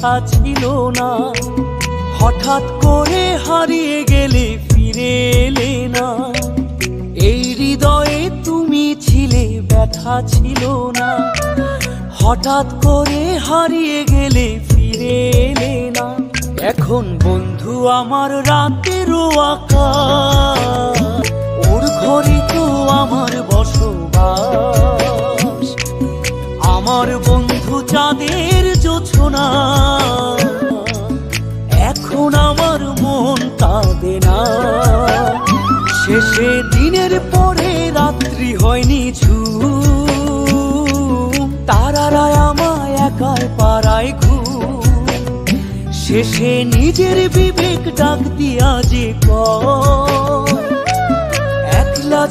ব্যথা ছিল না। হঠাৎ করে হারিয়ে গেলে ফিরে এলে না। এই হৃদয়ে তুমি ছিলে, ব্যথা ছিল না। হঠাৎ করে হারিয়ে গেলে ফিরে এলে না। এখন বন্ধু আমার রাতেরও আকাশ, ওর ঘরে তো আমার বসবাস। আমার বন্ধু চাঁদের জোছনা, এখন আমার মন কাঁদে না। শেষে দিনের পরে রাত্রি হয়নি ঝুম, তারারা আমায় একাই পাড়ায় ঘুম। শেষে নিজের বিবেক ডাক দিয়া যে একলা